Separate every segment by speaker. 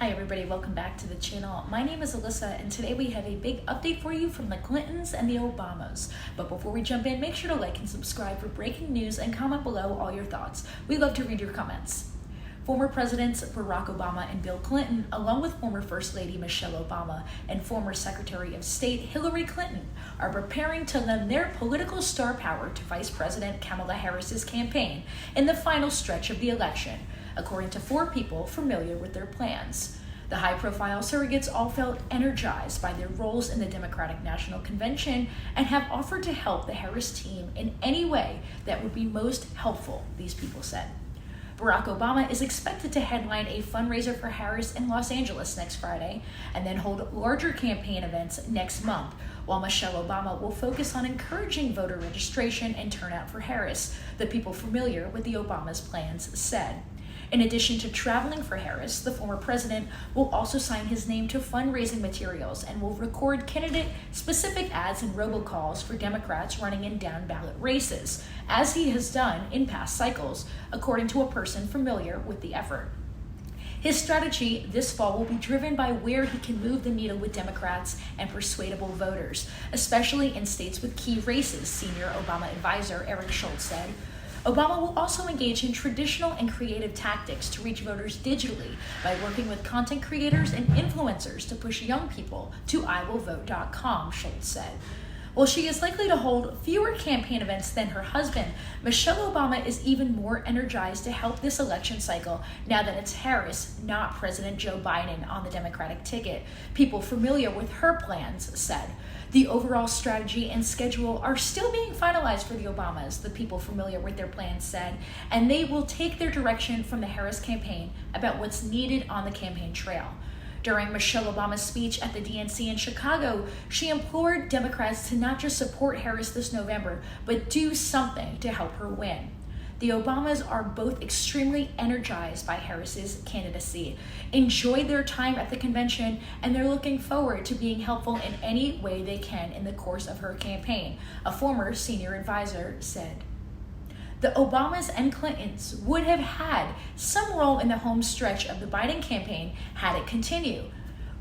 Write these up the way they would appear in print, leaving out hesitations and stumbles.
Speaker 1: Hi everybody, welcome back to the channel. My name is Alyssa and today we have a big update for you from the Clintons and the Obamas. But before we jump in, make sure to like and subscribe for breaking news and comment below all your thoughts. We love to read your comments. Former Presidents Barack Obama and Bill Clinton, along with former First Lady Michelle Obama and former Secretary of State Hillary Clinton, are preparing to lend their political star power to Vice President Kamala Harris's campaign in the final stretch of the election, according to 4 people familiar with their plans. The high-profile surrogates all felt energized by their roles in the Democratic National Convention and have offered to help the Harris team in any way that would be most helpful, these people said. Barack Obama is expected to headline a fundraiser for Harris in Los Angeles next Friday and then hold larger campaign events next month, while Michelle Obama will focus on encouraging voter registration and turnout for Harris, the people familiar with the Obama's plans said. In addition to traveling for Harris, the former president will also sign his name to fundraising materials and will record candidate-specific ads and robocalls for Democrats running in down-ballot races, as he has done in past cycles, according to a person familiar with the effort. His strategy this fall will be driven by where he can move the needle with Democrats and persuadable voters, especially in states with key races, senior Obama advisor Eric Schultz said. Obama will also engage in traditional and creative tactics to reach voters digitally by working with content creators and influencers to push young people to iwillvote.com, Schultz said. While she is likely to hold fewer campaign events than her husband, Michelle Obama is even more energized to help this election cycle now that it's Harris, not President Joe Biden, on the Democratic ticket, people familiar with her plans said. The overall strategy and schedule are still being finalized for the Obamas, the people familiar with their plans said, and they will take their direction from the Harris campaign about what's needed on the campaign trail. During Michelle Obama's speech at the DNC in Chicago, she implored Democrats to not just support Harris this November, but do something to help her win. The Obamas are both extremely energized by Harris's candidacy, enjoyed their time at the convention, and they're looking forward to being helpful in any way they can in the course of her campaign, a former senior advisor said. The Obamas and Clintons would have had some role in the home stretch of the Biden campaign had it continued.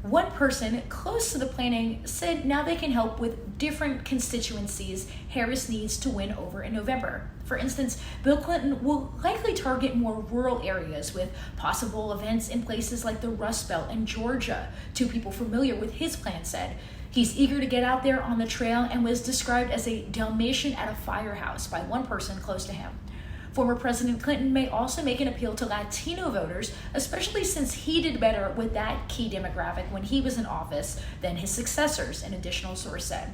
Speaker 1: One person close to the planning said now they can help with different constituencies Harris needs to win over in November. For instance, Bill Clinton will likely target more rural areas with possible events in places like the Rust Belt and Georgia, 2 people familiar with his plan said. He's eager to get out there on the trail and was described as a Dalmatian at a firehouse by one person close to him. Former President Clinton may also make an appeal to Latino voters, especially since he did better with that key demographic when he was in office than his successors, an additional source said.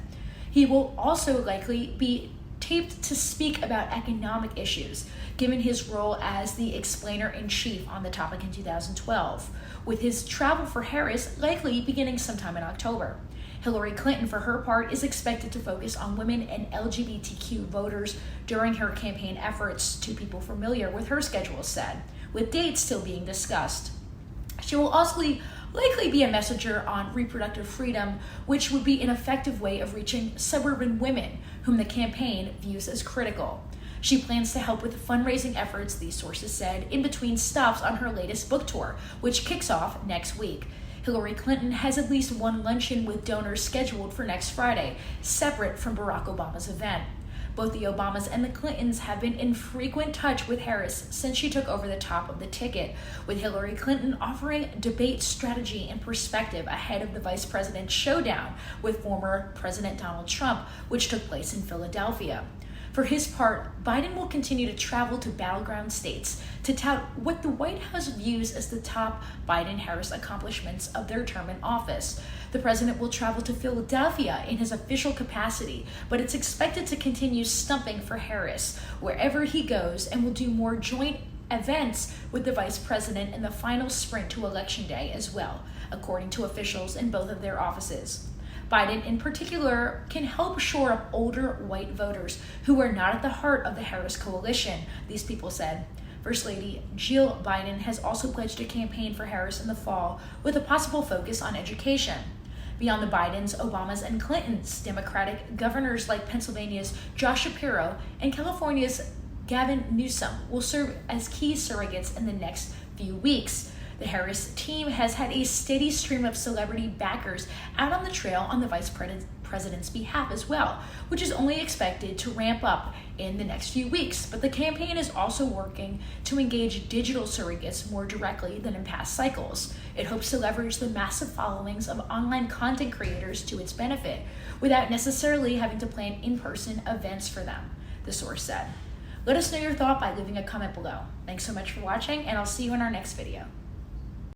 Speaker 1: He will also likely be taped to speak about economic issues, given his role as the explainer-in-chief on the topic in 2012, with his travel for Harris likely beginning sometime in October. Hillary Clinton, for her part, is expected to focus on women and LGBTQ voters during her campaign efforts, 2 people familiar with her schedule said, with dates still being discussed. She will also likely be a messenger on reproductive freedom, which would be an effective way of reaching suburban women, whom the campaign views as critical. She plans to help with fundraising efforts, these sources said, in between stops on her latest book tour, which kicks off next week. Hillary Clinton has at least one luncheon with donors scheduled for next Friday, separate from Barack Obama's event. Both the Obamas and the Clintons have been in frequent touch with Harris since she took over the top of the ticket, with Hillary Clinton offering debate strategy and perspective ahead of the vice president's showdown with former President Donald Trump, which took place in Philadelphia. For his part, Biden will continue to travel to battleground states to tout what the White House views as the top Biden-Harris accomplishments of their term in office. The president will travel to Philadelphia in his official capacity, but it's expected to continue stumping for Harris wherever he goes and will do more joint events with the vice president in the final sprint to Election Day as well, according to officials in both of their offices. Biden, in particular, can help shore up older white voters who are not at the heart of the Harris coalition, these people said. First Lady Jill Biden has also pledged to campaign for Harris in the fall with a possible focus on education. Beyond the Bidens, Obamas, and Clintons, Democratic governors like Pennsylvania's Josh Shapiro and California's Gavin Newsom will serve as key surrogates in the next few weeks. The Harris team has had a steady stream of celebrity backers out on the trail on the vice president's behalf as well, which is only expected to ramp up in the next few weeks. But the campaign is also working to engage digital surrogates more directly than in past cycles. It hopes to leverage the massive followings of online content creators to its benefit, without necessarily having to plan in-person events for them, the source said. Let us know your thought by leaving a comment below. Thanks so much for watching, and I'll see you in our next video.